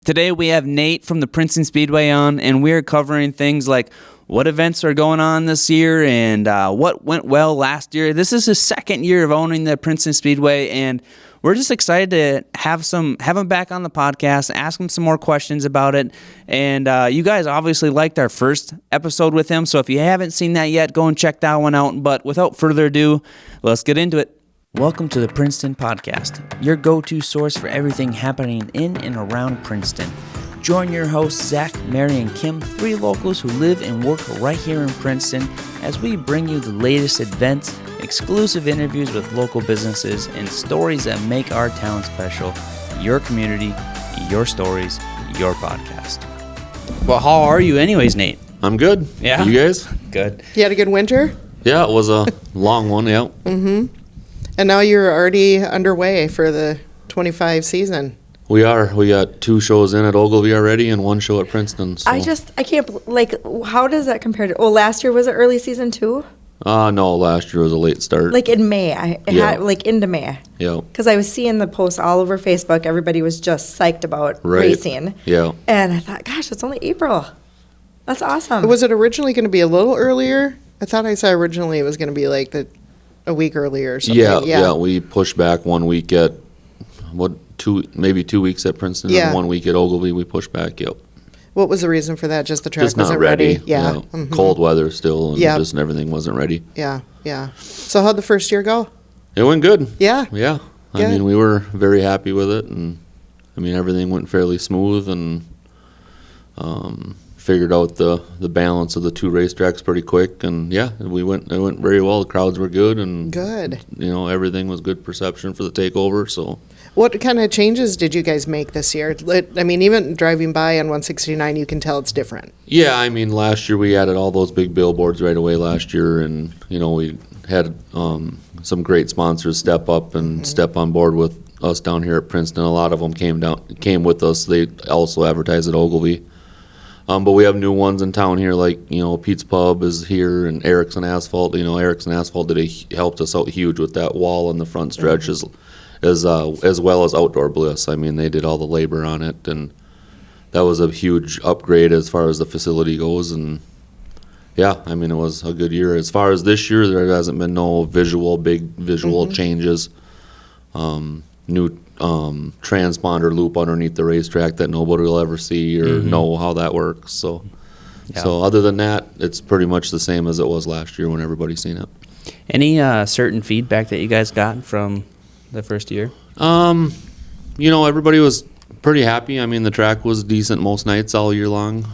Today we have Nate from the Princeton Speedway on, and we're covering things like what events are going on this year and what went well last year. This is his second year of owning the Princeton Speedway, and we're just excited to have him back on the podcast, ask him some more questions about it. And you guys obviously liked our first episode with him, so if you haven't seen that yet, go and check that one out. But without further ado, let's get into it. Welcome to the Princeton Podcast, your go-to source for everything happening in and around Princeton. Join your hosts, Zach, Mary, and Kim, three locals who live and work right here in Princeton, as we bring you the latest events, exclusive interviews with local businesses, and stories that make our town special. Your community, your stories, your podcast. Well, how are you anyways, Nate? I'm good. Yeah? You guys? Good. You had a good winter? Yeah, it was a long one, yeah. Mm-hmm. And now you're already underway for the 25 season. We are. We got 2 shows in at Ogilvie already and 1 show at Princeton. So. I can't, how does that compare to, last year was it early season too? No, last year was a late start. Like in May, into May. Yeah. Because I was seeing the posts all over Facebook. Everybody was just psyched about racing. Yeah. And I thought, gosh, it's only April. That's awesome. Was it originally going to be a little earlier? I thought I saw originally it was going to be like a week earlier or something. Yeah, we pushed back 1 week at, maybe 2 weeks at Princeton and 1 week at Ogilvie. We pushed back, yep. What was the reason for that? Just the track just wasn't not ready. Yeah. Mm-hmm. Cold weather still, and just everything wasn't ready. Yeah. So how'd the first year go? It went good. Yeah. Yeah. Good. I mean, we were very happy with it, and I mean, everything went fairly smooth, and figured out the balance of the 2 racetracks pretty quick, and it went very well. The crowds were good, and everything was good perception for the takeover. So what kind of changes did you guys make this year? I mean, even driving by on 169, you can tell it's different. Yeah, I mean, last year we added all those big billboards right away last year, and we had some great sponsors step up and step on board with us down here at Princeton. A lot of them came with us. They also advertised at Ogilvie. But we have new ones in town here, like, Pete's Pub is here, and Erickson Asphalt. Erickson Asphalt helped us out huge with that wall in the front stretch, as well as Outdoor Bliss. I mean, they did all the labor on it, and that was a huge upgrade as far as the facility goes. And I mean, it was a good year. As far as this year, there hasn't been no big visual changes. New transponder loop underneath the racetrack that nobody will ever see or know how that works. So other than that, it's pretty much the same as it was last year when everybody's seen it. Any certain feedback that you guys got from the first year? Everybody was pretty happy. I mean, the track was decent most nights all year long.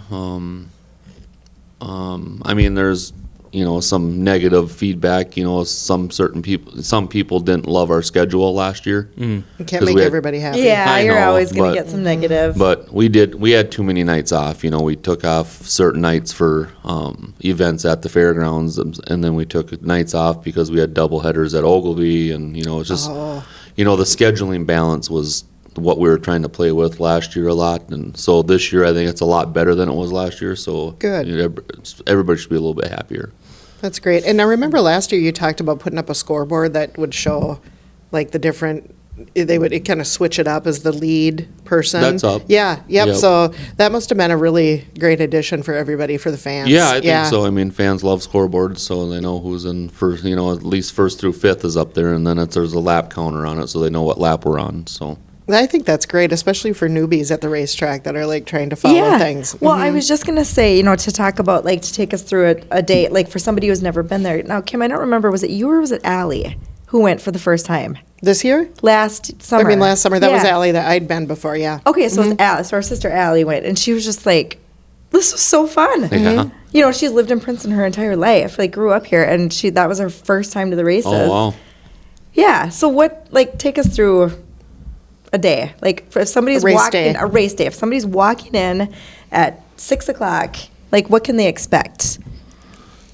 I mean, there's some negative feedback. Some people didn't love our schedule last year. You can't make everybody happy. Yeah, you're always going to get some negative. But we had too many nights off. We took off certain nights for events at the fairgrounds, and then we took nights off because we had double headers at Ogilvie, and it's just the scheduling balance was what we were trying to play with last year a lot, and so this year I think it's a lot better than it was last year. So good. Everybody should be a little bit happier. That's great. And I remember last year you talked about putting up a scoreboard that would show like the different. They would kind of switch it up as the lead person. That's up. Yeah. Yep. So that must have been a really great addition for everybody, for the fans. Yeah, I think so. I mean, fans love scoreboards, so they know who's in first. At least first through fifth is up there, and then there's a lap counter on it, so they know what lap we're on. So. I think that's great, especially for newbies at the racetrack that are like trying to follow things. Well, I was just going to say, to talk about to take us through a day, like for somebody who's never been there. Now, Kim, I don't remember, was it you or was it Allie who went for the first time? This year? Last summer. I mean, last summer. That was Allie that I'd been before, yeah. Okay, so it's Allie. So our sister Allie went, and she was just like, this was so fun. Yeah. She's lived in Princeton her entire life, grew up here, and that was her first time to the races. Oh, wow. Yeah, so take us through a day. If somebody's a race day, if somebody's walking in at 6 o'clock, what can they expect?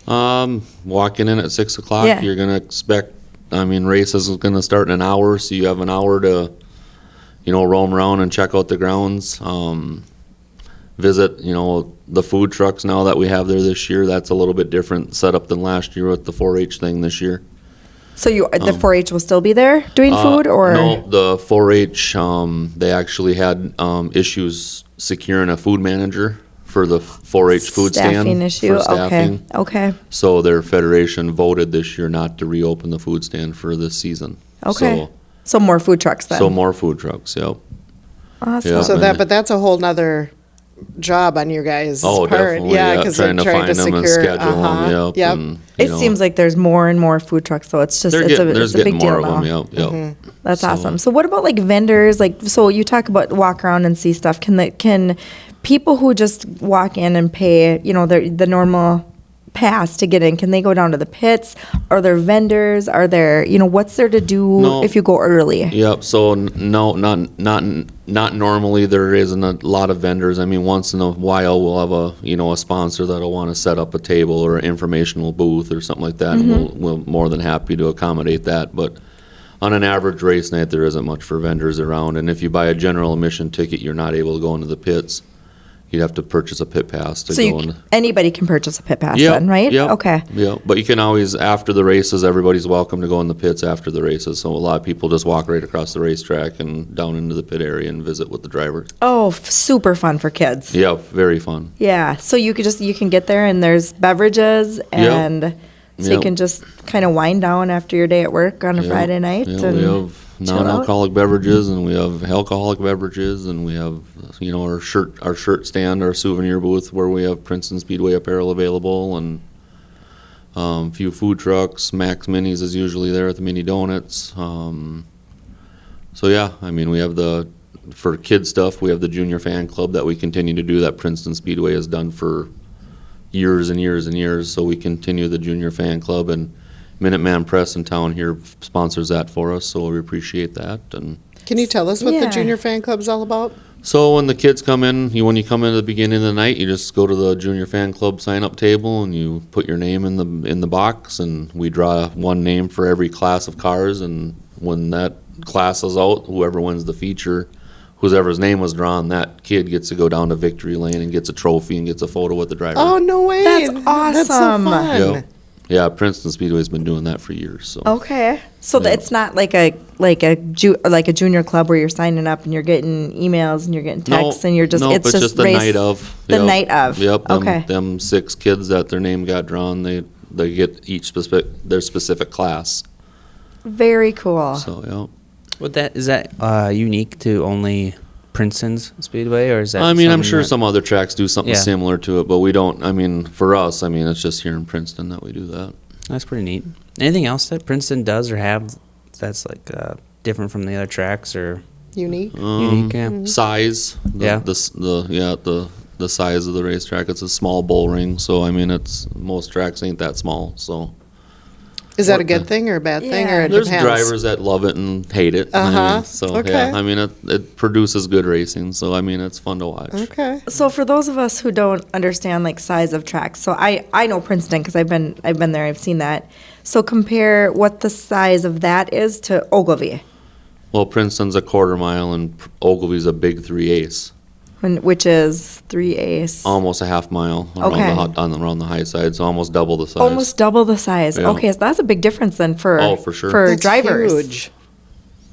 Walking in at 6 o'clock, you're going to expect, races is going to start in an hour, so you have an hour to, roam around and check out the grounds. Visit, the food trucks now that we have there this year. That's a little bit different setup than last year with the 4-H thing this year. So the 4-H will still be there doing food, or no? The 4-H they actually had issues securing a food manager for the 4-H food staffing stand. issue? For staffing. Okay. So their federation voted this year not to reopen the food stand for this season. Okay. So more food trucks then. So more food trucks. Yep. Awesome. Yeah. So but that's a whole nother job on your guys' part. Definitely. Yeah, because trying to find them and schedule them. Yep. And, It seems like there's more and more food trucks, so it's just it's a big deal now. Yep. Mm-hmm. That's awesome. So what about like vendors? Like, so you talk about walk around and see stuff. Can people who just walk in and pay, the normal pass to get in, can they go down to the pits? Are there vendors? Are there, what's there to do if you go early? Yep. So no, not normally. There isn't a lot of vendors. I mean, once in a while we'll have a sponsor that'll want to set up a table or an informational booth or something like that, and we're more than happy to accommodate that. But on an average race night, there isn't much for vendors around. And if you buy a general admission ticket, you're not able to go into the pits. You'd have to purchase a pit pass to go in. Anybody can purchase a pit pass Yep, then, right? Yep, Okay. Yeah, but you can always, after the races, everybody's welcome to go in the pits after the races. So a lot of people just walk right across the racetrack and down into the pit area and visit with the drivers. Oh, super fun for kids. Yeah, very fun. Yeah. So you can get there and there's beverages and so you Yep. can just kind of wind down after your day at work on a Friday night. Yeah, and we have non-alcoholic beverages and we have alcoholic beverages and we have our shirt stand, our souvenir booth where we have Princeton Speedway apparel available, and a few food trucks. Max Minis is usually there at the Mini Donuts. So yeah, I mean, we have for kid stuff, we have the junior fan club that we continue to do, that Princeton Speedway has done for years and years and years. So we continue the junior fan club, and Minuteman Press in town here sponsors that for us, so we appreciate that. And Can you tell us what the Yeah. junior fan club's all about? so when the kids come in, when you come in at the beginning of the night, you just go to the junior fan club sign-up table and you put your name in the box, and we draw one name for every class of cars, and when that class is out, whoever wins the feature, whoever's name was drawn, that kid gets to go down to victory lane and gets a trophy and gets a photo with the driver. Oh, no way. That's That's so awesome. fun. Yep. Yeah, Princeton Speedway's been doing that for years. So Okay. So Yeah. it's not like a junior club where you're signing up and you're getting emails and you're getting texts and you're just Nope, it's just the race, night of. the Yep. night of. Yep. Okay. Them 6 kids that their name got drawn, they get each their specific class. Very cool. So Is that unique to only Princeton's Speedway, or is that? I mean, I'm something sure that- some other tracks do something Yeah. similar to it, but we don't. I mean, for us, it's just here in Princeton that we do that. That's pretty neat. Anything else that Princeton does or have that's like different from the other tracks or Unique. unique? Yeah. Size. Yeah. The size of the racetrack. It's a small bull ring, so most tracks ain't that small. So Is that a good thing or a bad thing, or Yeah. it there's depends? drivers that love it and hate it. Okay. It produces good racing, so it's fun to watch. Okay. So for those of us who don't understand like size of tracks, so I know Princeton because I've been there, I've seen that. So compare what the size of that is to Ogilvy, Well, Princeton's a quarter mile and Ogilvy's a big 3/8. which is 3/8. Almost a half mile around, Okay. around the high side, so almost double the size. Almost double the size. Yeah. Okay, so that's a big difference then for Oh, for sure. for That's drivers. huge.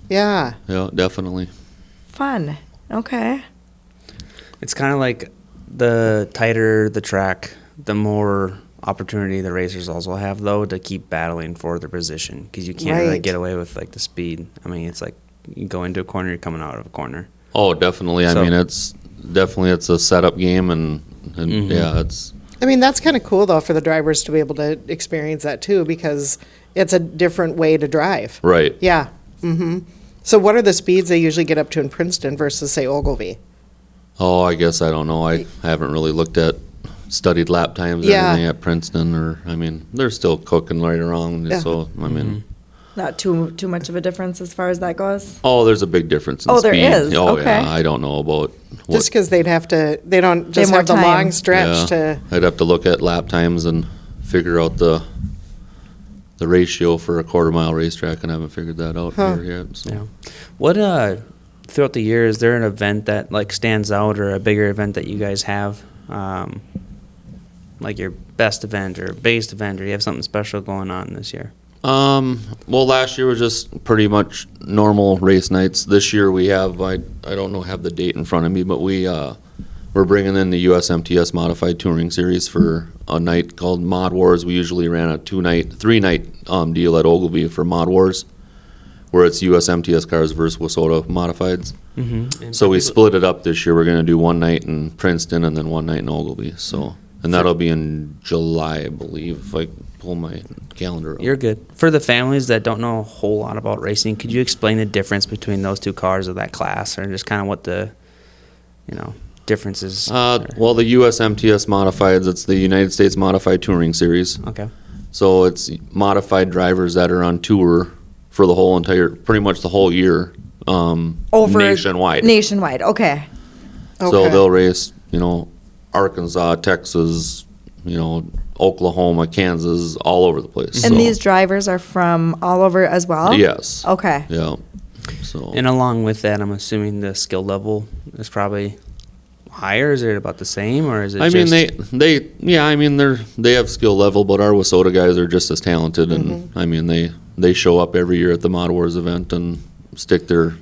Yeah. Yeah, definitely. Fun. Okay. It's kind of like the tighter the track, the more opportunity the racers also have, though, to keep battling for their position, because you can't really Right. get away with like the speed. I mean, it's like you go into a corner, you're coming out of a corner. Oh, definitely. So- It's a setup game, and yeah, it's I mean, that's kind of cool, though, for the drivers to be able to experience that, too, because it's a different way to drive. right. Yeah. So what are the speeds they usually get up to in Princeton versus, say, Ogilvy? Oh, I guess I don't know. I haven't really studied lap times or Yeah. anything at Princeton, they're still cooking right around. Yeah. So Not too much of a difference as far as that goes. oh, there's a big difference in Oh, there speed. is? Oh, Okay. yeah. I don't know about what. Just because they don't just more have the time. long stretch to, I'd have to look at lap times and figure out the ratio for a quarter mile racetrack, and I haven't figured that out Huh. here yet. So. Yeah. What throughout the year, is there an event that like stands out, or a bigger event that you guys have, like your best event or biggest event, or you have something special going on this year? Well, last year was just pretty much normal race nights. This year we have, I don't know, have the date in front of me, but we're bringing in the USMTS Modified Touring Series for a night called Mod Wars. We usually ran a 3-night deal at Ogilvy for Mod Wars, where it's USMTS cars versus Wissota Modifieds. Mm-hmm. So we split it up this year. We're going to do one night in Princeton and then one night in Ogilvy. So, and that'll be in July, I believe, if I pull my calendar up. You're good. For the families that don't know a whole lot about racing, could you explain the difference between those two cars of that class, or just kind of what the, differences are? Well, the USMTS Modifieds, it's the United States Modified Touring Series. Okay. So it's modified drivers that are on tour for the whole pretty much the whole year, nationwide. Nationwide, okay. So they'll race, Arkansas, Texas, Oklahoma, Kansas, all over the place. And So, these drivers are from all over as well? yes. Okay. Yeah. So And along with that, I'm assuming the skill level is probably higher. Is it about the same, or is it? I mean, just, they have skill level, but our Wissota guys are just as talented, and I mean they show up every year at the Mod Wars event and stick their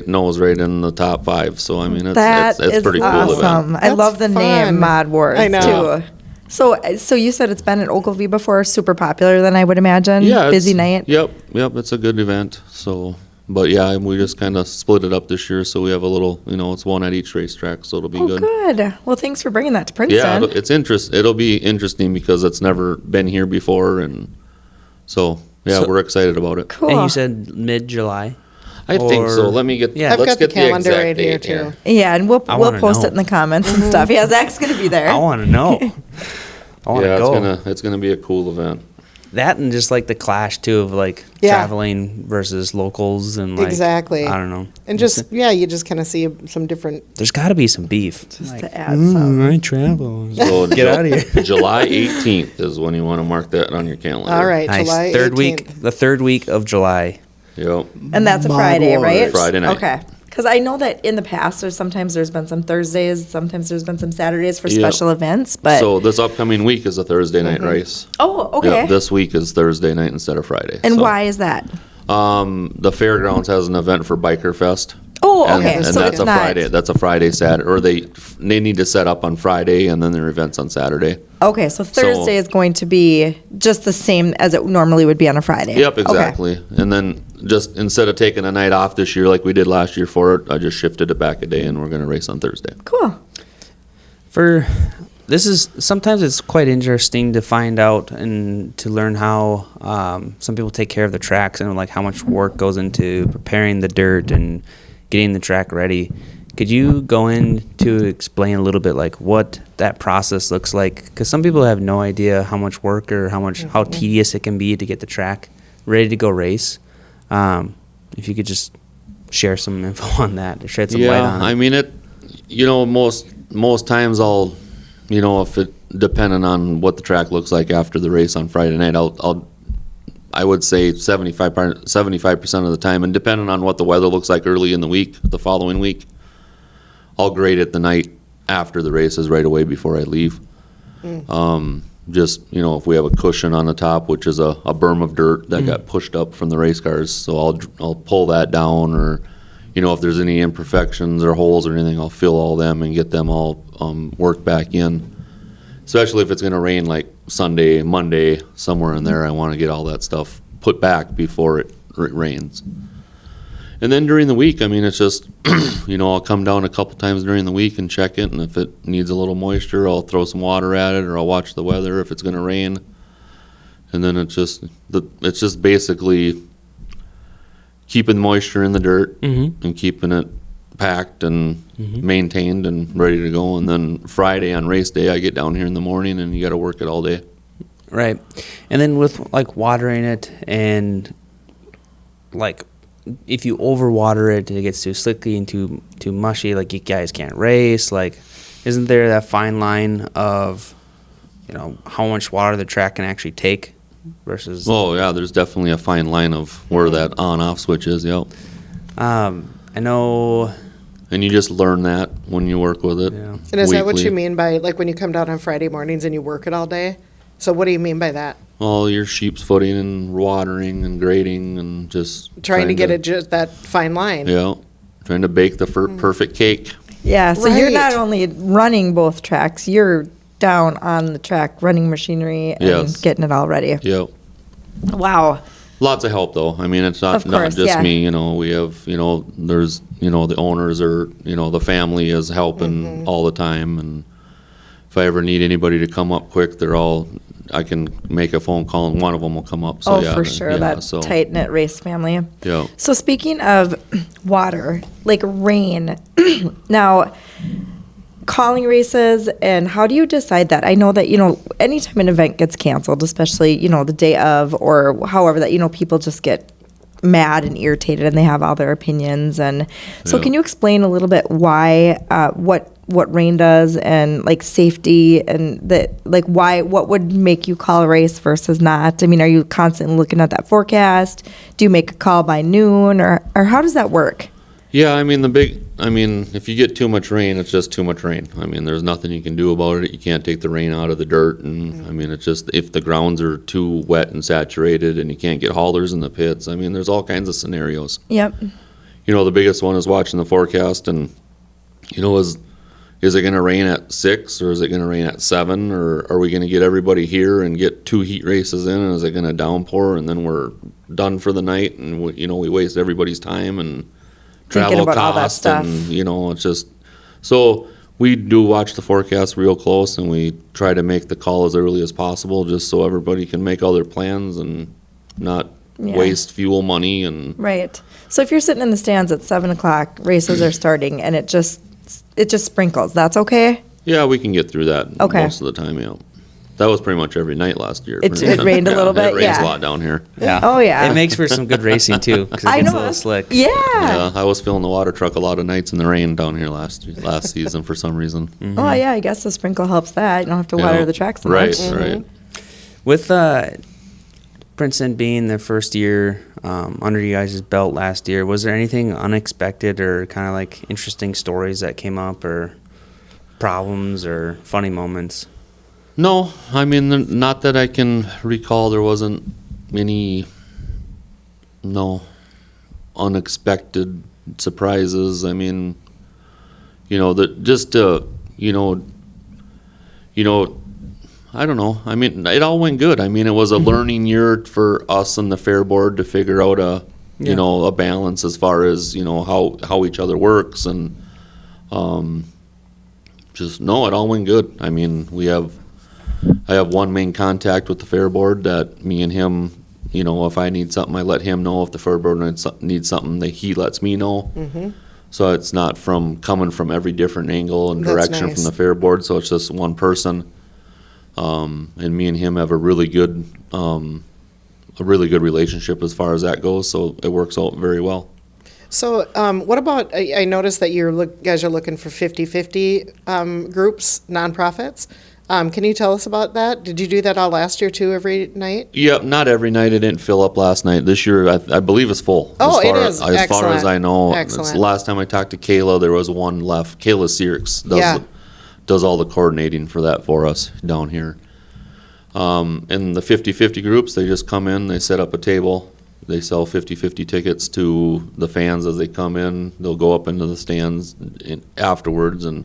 nose right in the top 5. So I mean, That it's is pretty cool awesome. event. I love the That's name fun. Mod Wars I know. too. So you said it's been at Ogilvy before, super popular then I would imagine. Yeah, Busy it's- night. Yep, it's a good event. So, but yeah, we just kind of split it up this year, so we have a little, it's one at each racetrack, so it'll be Oh, good. good. Well, thanks for bringing that to Yeah, Princeton. it'll be interesting because it's never been here before, and so yeah, So- we're excited about it. Cool. And you said mid-July. I think so. Or- Let me get. Yeah. I've let's got the get calendar exact right here, date too. Yeah, and we'll I wanna post know. it in the comments and stuff. Yeah, Zach's gonna be there. I want to know. I want to Yeah, go. it's gonna be a cool event. That and just like the clash too of like Yeah. traveling versus locals and like Exactly. I don't know. And just, you just kind of see some different, There's got to be some beef. Just Like, to add some. I travel. So Get out of here. July 18th is when you want to mark that on your calendar. all right, Nice. July Third 18th. week, the third week of July. Yep. And that's a Mod Friday, Wars. right? Friday night. Okay. Because I know that in the past, there's been some Thursdays, sometimes there's been some Saturdays for special events, but. So this upcoming week is a Thursday night race. Oh, okay. Yep, this week is Thursday night instead of Friday. And so. why is that? The fairgrounds has an event for Biker Fest. Oh, And, okay. and So that's it's a not. Friday. That's a Friday, Saturday, or they need to set up on Friday, and then their events on Saturday. Okay, so Thursday is going to be just the same as it normally would be on a Friday. Yep, Okay. exactly. And then just instead of taking a night off this year like we did last year for it, I just shifted it back a day, and we're going to race on Thursday. Cool. Sometimes it's quite interesting to find out and to learn how some people take care of the tracks and like how much work goes into preparing the dirt and getting the track ready. Could you go in to explain a little bit like what that process looks like? Because some people have no idea how much work or how tedious it can be to get the track ready to go race. If you could just share some info on that, or shed some light on it. I mean most times I'll, if it depending on what the track looks like after the race on Friday night, I would say 75% of the time, and depending on what the weather looks like early in the week, the following week, I'll grade it the night after the races right away before I leave. Just, if we have a cushion on the top, which is a berm of dirt that got pushed up from the race cars, so I'll pull that down, or, if there's any imperfections or holes or anything, I'll fill all them and get them all worked back in. Especially if it's going to rain like Sunday, Monday, somewhere in there, I want to get all that stuff put back before it rains. And then during the week, I mean, it's just, I'll come down a couple times during the week and check it, and if it needs a little moisture, I'll throw some water at it, or I'll watch the weather if it's going to rain. And then it's just basically keeping moisture in the dirt and keeping it packed and maintained and ready to go. And then Friday on race day, I get down here in the morning, and you got to work it all day. Right. And then with like watering it and like if you overwater it, it gets too slicky and too mushy, like you guys can't race. Like, isn't there that fine line of, how much water the track can actually take versus? Oh yeah, there's definitely a fine line of where that on-off switch is. Yep. I know. And you just learn that when you work with it. Yeah. and is that what weekly. you mean by, like, when you come down on Friday mornings and you work it all day? So what do you mean by that? all your sheep's footing and watering and grading and just Trying to get it just that fine line. Yeah, trying to bake the perfect cake. Yeah, so you're Right. not only running both tracks, you're down on the track running machinery and Yes. getting it all ready. Yeah. Wow. Lots of help though. I mean, it's Of not course, just yeah. me, we have, there's, the owners or, the family is helping all the time. And if I ever need anybody to come up quick, I can make a phone call and one of them will come up. So, For sure, yeah, that so, tight-knit race family. Yeah. So speaking of water, like rain, now calling races and how do you decide that? I know that, anytime an event gets canceled, especially, the day of or however that, people just get mad and irritated and they have all their opinions. And so Yeah. can you explain a little bit why, what rain does and like safety and that, like what would make you call a race versus not? I mean, are you constantly looking at that forecast? Do you make a call by noon or how does that work? Yeah, I mean, if you get too much rain, it's just too much rain. I mean, there's nothing you can do about it. You can't take the rain out of the dirt. And I mean, it's just, if the grounds are too wet and saturated and you can't get haulers in the pits, I mean, there's all kinds of scenarios. Yep. The biggest one is watching the forecast and, is it going to rain at 6 or is it going to rain at 7 or are we going to get everybody here and get 2 heat races in and is it going to downpour and then we're done for the night and we waste everybody's time and Thinking travel about all that cost stuff. and it's just so we do watch the forecast real close and we try to make the call as early as possible just so everybody can make all their plans and not Yeah. waste fuel money and Right. So if you're sitting in the stands at 7:00, races are starting and it just sprinkles, that's okay? yeah, we can get through that Okay. most of the time. Yeah, that was pretty much every night last year. It rained a little bit, It rains yeah. a lot down here. Yeah. Oh, yeah. It makes for some good racing too because it gets a little slick. Yeah. Yeah, I was filling the water truck a lot of nights in the rain down here last season for some reason. Oh, yeah, I guess the sprinkle helps that. You don't have to water Yeah. the tracks so Right, much. right. With Princeton being the first year under you guys' belt last year, was there anything unexpected or kind of like interesting stories that came up or problems or funny moments? No, I mean, not that I can recall. There wasn't any, unexpected surprises. I mean, I don't know. I mean, it all went good. I mean, it was a learning year for us and the fair board to figure out a balance as far as, how each other works and, it all went good. I mean, I have one main contact with the fair board that me and him, if I need something, I let him know. If the fair board needs something, he lets me know. Mm-hmm. So it's not coming from every different angle and That's direction nice. from the fair board. So it's just one person. And me and him have a really good relationship as far as that goes. So it works out very well. So what about, I noticed that guys are looking for 50-50 groups, nonprofits. Can you tell us about that? Did you do that all last year too, every night? Yep, not every night. It didn't fill up last night. This year, I believe it's full. Oh, as far, it is. As far as I know. Excellent. It's the last time I talked to Kayla, there was one left. Kayla Searks does all the coordinating for that for us down here. And the 50-50 groups, they just come in, they set up a table. They sell 50-50 tickets to the fans as they come in. They'll go up into the stands afterwards and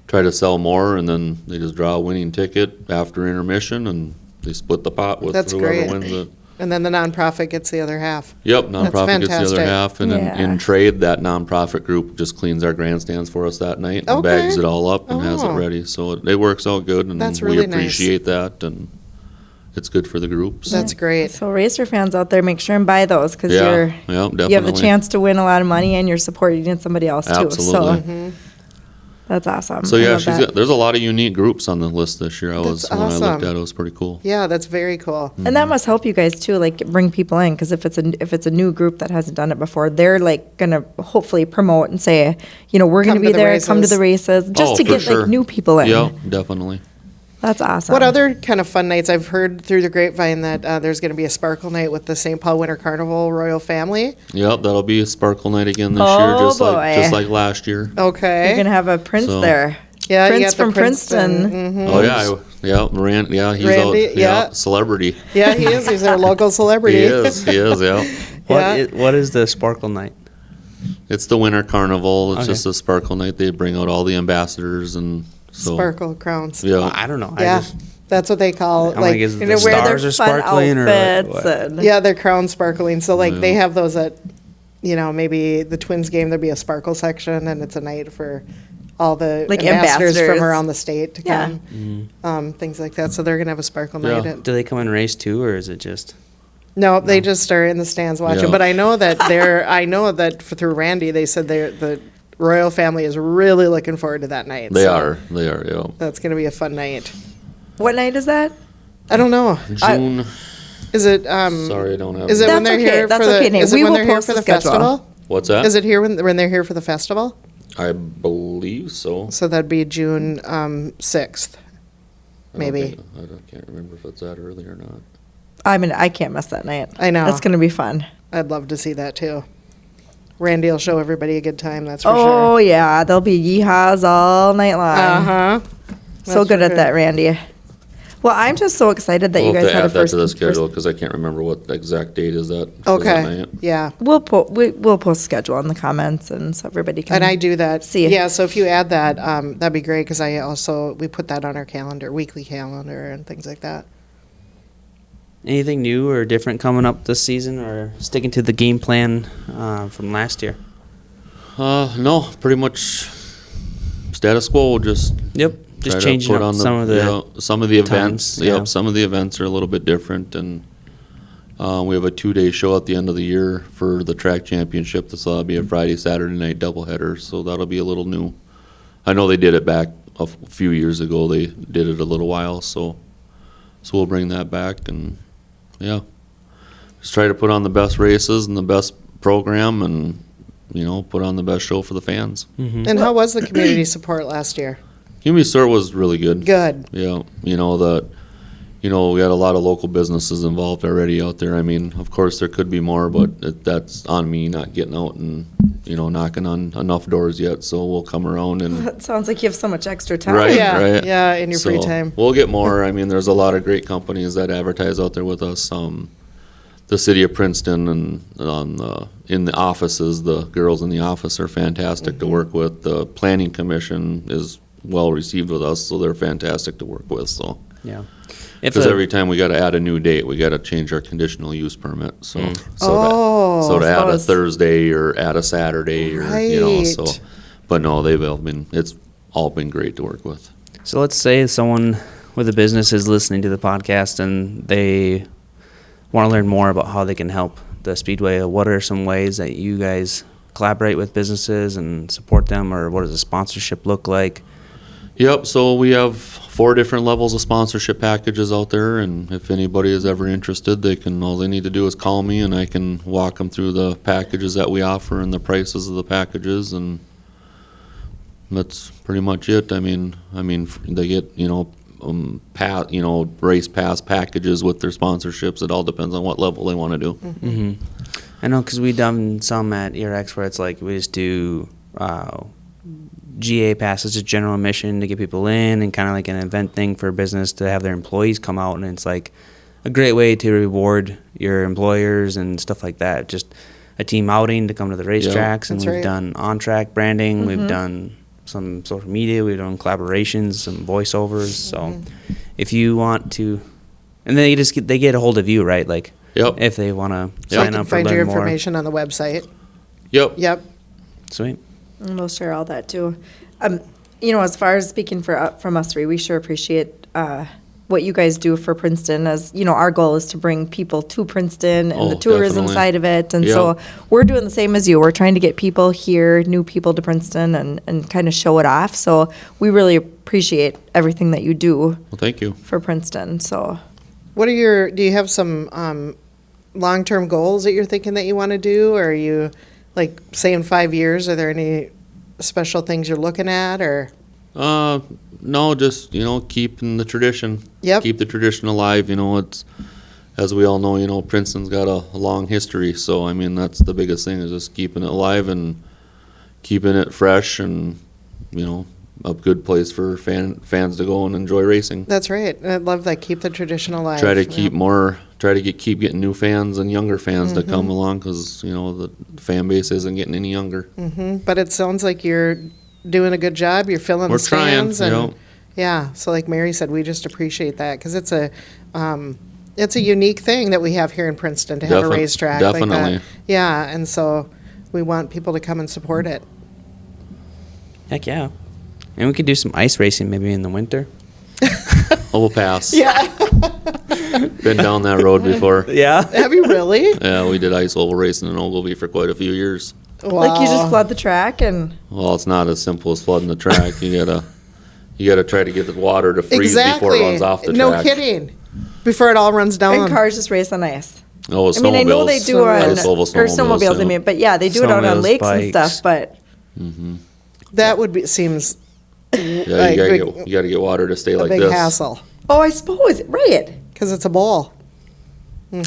try to sell more, and then they just draw a winning ticket after intermission, and they split the pot with That's whoever great. wins it. And then the nonprofit gets the other half. Yep, nonprofit gets the other fantastic. half, and then Yeah. in trade, that nonprofit group just cleans our grandstands for us that night, and Okay. bags it all up and has it Oh. ready. So it works out good, and That's we really nice. appreciate that, and it's good for the groups. That's great. So racer fans out there, make sure and buy those because Yeah, you have the definitely. chance to win a lot of money and you're supporting somebody else too. Absolutely. So that's awesome. So I yeah, love that. there's a lot of unique groups on the list this year. When I looked awesome. at it, it was pretty cool. Yeah, that's very cool. And that must help you guys too, like bring people in because if it's a new group that hasn't done it before, they're like gonna hopefully promote and say, we're gonna Come be to the there, come to races. the races, just Oh, to for get sure. like new people in. Yeah, definitely. That's awesome. What other kind of fun nights? I've heard through the grapevine that there's going to be a sparkle night with the St. Paul Winter Carnival Royal Family. Yep, that'll be a sparkle night again this Oh, year, just boy. like last year. Okay. You're gonna have a prince So- there. Yeah, you Prince got the from Princeton. Mhm. Oh yeah, Randy. Yeah, he's Randy, out. yeah. Celebrity. Yeah, he is. He's our local celebrity. He is. Yeah. Yeah. What is the Sparkle Night? It's the winter carnival. It's Okay. just a sparkle night. They bring out all the ambassadors and so. Sparkle crowns. Yeah. I don't know. Yeah, that's what they call I'm like, is you the know, where stars they're are sparkling or what? outfits and yeah, they're crown sparkling. So like they Yeah. have those at, you know, maybe the Twins game there'd be a sparkle section, and it's a night for all the Like ambassadors from ambassadors. around the state to Yeah. come, things like that. So they're gonna have a sparkle Yeah. night. Do they come and race too, or is it just? No, they just are in the stands watching. Yeah. But I know that through Randy, they said the royal family is really looking forward to that night. They So are. Yeah. That's gonna be a fun night. what night is that? I don't know. June. Is it? Sorry, I don't have. Is it it. when That's they're okay. here That's for the? okay, Nate. Is it We when will they're here post for the the schedule. festival? What's that? Is it here when they're here for the festival? I believe so. So that'd be June 6th, maybe. I can't remember if it's that early or not. I can't miss that night. I know. That's gonna be fun. I'd love to see that too. Randy will show everybody a good time. That's for Oh sure. yeah, there'll be yeehaws all night long. Uh huh. So good at that, Randy. Well, I'm just so excited that We'll you guys have to had a add that first. to the schedule because I can't remember what the exact date is that. for that Okay. night. Yeah. We'll post schedule in the comments, and so everybody can. And I do that. See. Yeah. So if you add that, that'd be great because we put that on our calendar, weekly calendar, and things like that. Anything new or different coming up this season, or sticking to the game plan from last year? No, pretty much status quo. Just Yep, try just to changing put up on some of the. some of the events. times, yeah. Yep, some of the events are a little bit different, and we have a 2-day show at the end of the year for the track championship. This will be a Friday, Saturday night doubleheader, so that'll be a little new. I know they did it back a few years ago. They did it a little while, so we'll bring that back, and yeah, just try to put on the best races and the best program, and put on the best show for the fans. And how was the community support last year? Community Store was really good. Good. Yeah, we had a lot of local businesses involved already out there. I mean, of course, there could be more, but that's on me not getting out and, knocking on enough doors yet, so we'll come around and. That sounds like you have so much extra time. Right, Yeah, right. yeah, in your free So, time. We'll get more. I mean, there's a lot of great companies that advertise out there with us. The city of Princeton and in the offices, the girls in the office are fantastic to work with. The planning commission is well received with us, so they're fantastic to work with. So. Yeah. If Because a- every time we got to add a new date, we got to change our conditional use permit. So, Oh, to add a suppose. Thursday or add a Saturday, or so. Right. But no, it's all been great to work with. So let's say someone with a business is listening to the podcast and they want to learn more about how they can help the Speedway. What are some ways that you guys collaborate with businesses and support them, or what does a sponsorship look like? Yep. So we have 4 different levels of sponsorship packages out there, and if anybody is ever interested, all they need to do is call me, and I can walk them through the packages that we offer and the prices of the packages, and that's pretty much it. I mean, they get race pass packages with their sponsorships. It all depends on what level they want to do. Mm-hmm. I know, because we've done some at ERX where it's like we just do GA passes, just general admission to get people in, and kind of like an event thing for a business to have their employees come out, and it's like a great way to reward your employers and stuff like that. Just a team outing to come to the racetracks, and That's we've right. done on-track branding, we've done some social media, we've done collaborations, some voiceovers. So if you want to, and then they get a hold of you, right? Like Yep. if they want to So I sign can up or find your learn more. information on the website. Yep. Yep. Sweet. And we'll share all that too. As far as speaking from us three, we sure appreciate what you guys do for Princeton. As our goal is to bring people to Princeton and the Oh, tourism definitely. side of it. And Yeah. so we're doing the same as you. We're trying to get people here, new people to Princeton, and kind of show it off. So we really appreciate everything that you do Well, thank you. for Princeton. So Do you have some long-term goals that you're thinking that you want to do? Or are you, like, say in 5 years, are there any special things you're looking at, or? No, just, keeping the tradition. Yep. Keep the tradition alive. It's, as we all know, Princeton's got a long history. So, I mean, that's the biggest thing, is just keeping it alive and keeping it fresh. And, a good place for fans to go and enjoy racing. That's right. I love that. Keep the tradition alive. Try to keep getting new fans and younger fans to come along, because the fan base isn't getting any younger. But it sounds like you're doing a good job. You're filling We're the stands. trying, And yeah, so like Mary said, we just appreciate that, because it's a unique thing that we have here in Princeton to have a racetrack like definitely. that. Yeah, and so we want people to come and support it. Heck yeah. And we could do some ice racing maybe in the winter. Oh, we'll pass. Yeah. Been down that road before. Yeah. Have you really? Yeah, we did ice oval racing in Ogilvy for quite a few years. Like you just Wow. flood the track and Well, it's not as simple as flooding the track. You gotta try to get the water to freeze Exactly. before it runs off the No track. kidding. Before it all runs down. and cars just race on ice. Oh, I mean, I know they do on Ice oval or snowmobiles. I mean, but yeah, they do it out on Snowmobiles, lakes and bikes. stuff. But That would be seems Yeah, like you gotta get water to stay a like big this. hassle, oh, I suppose right. because it's a bowl.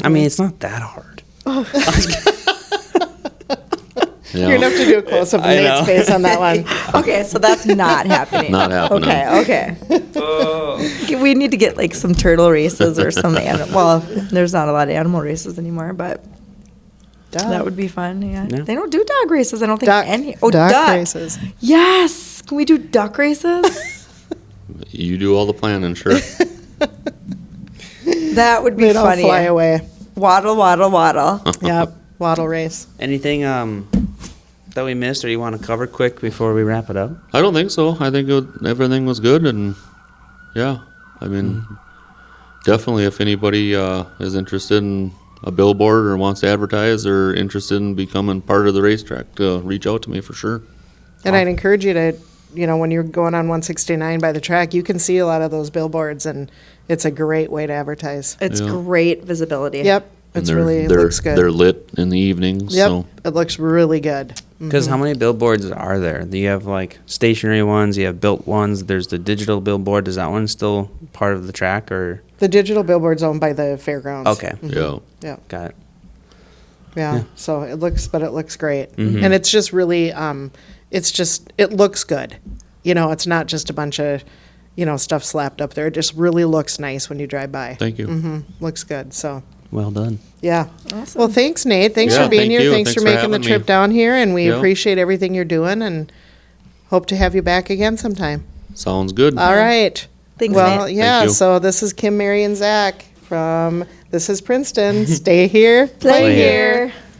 I mean, it's not that hard. Yeah. You're gonna have to do a close up of I Nate's know. face on that one. Okay, so that's not happening. Not happening. Okay. Okay, we need to get like some turtle races or some animal. Well, there's not a lot of animal races anymore, but that would be fun. Yeah. Yeah. They don't do dog races. I don't think Duck, any. Oh, duck duck races. Yes. Can we do duck races? You do all the planning, sure. That would be They'd all funny. fly away. Waddle, waddle, waddle. Yep, waddle race. Anything that we missed or you want to cover quick before we wrap it up? I don't think so. I think everything was good, and yeah, I mean, definitely if anybody is interested in a billboard or wants to advertise or interested in becoming part of the racetrack, to reach out to me for sure. And I'd encourage you to, when you're going on 169 by the track, you can see a lot of those billboards, and it's a great way to advertise. It's Yeah. great visibility. Yep, And it's really they're, looks good. They're lit in the evenings, Yep, so it looks really good. Because how many billboards are there? You have like stationary ones, you have built ones, there's the digital billboard. Is that one still part of the track or? The digital billboard's owned by the fairgrounds. Okay, yeah. Yeah. got it. Yeah, so it looks great. And it's just really, it looks good. It's not just a bunch of, stuff slapped up there. It just really looks nice when you drive by. Thank you. Looks good, so, Well done. yeah. Awesome. Well, thanks, Nate. Thanks Yeah, for being thank here. you. Thanks for making the having trip me. down here, and we Yeah. appreciate everything you're doing, and hope to have you back again sometime. Sounds good. All right. Thanks, Well, Nate. yeah, Thank you. so this is Kim, Mary, and Zach from This is Princeton. Stay here, play Play here. here.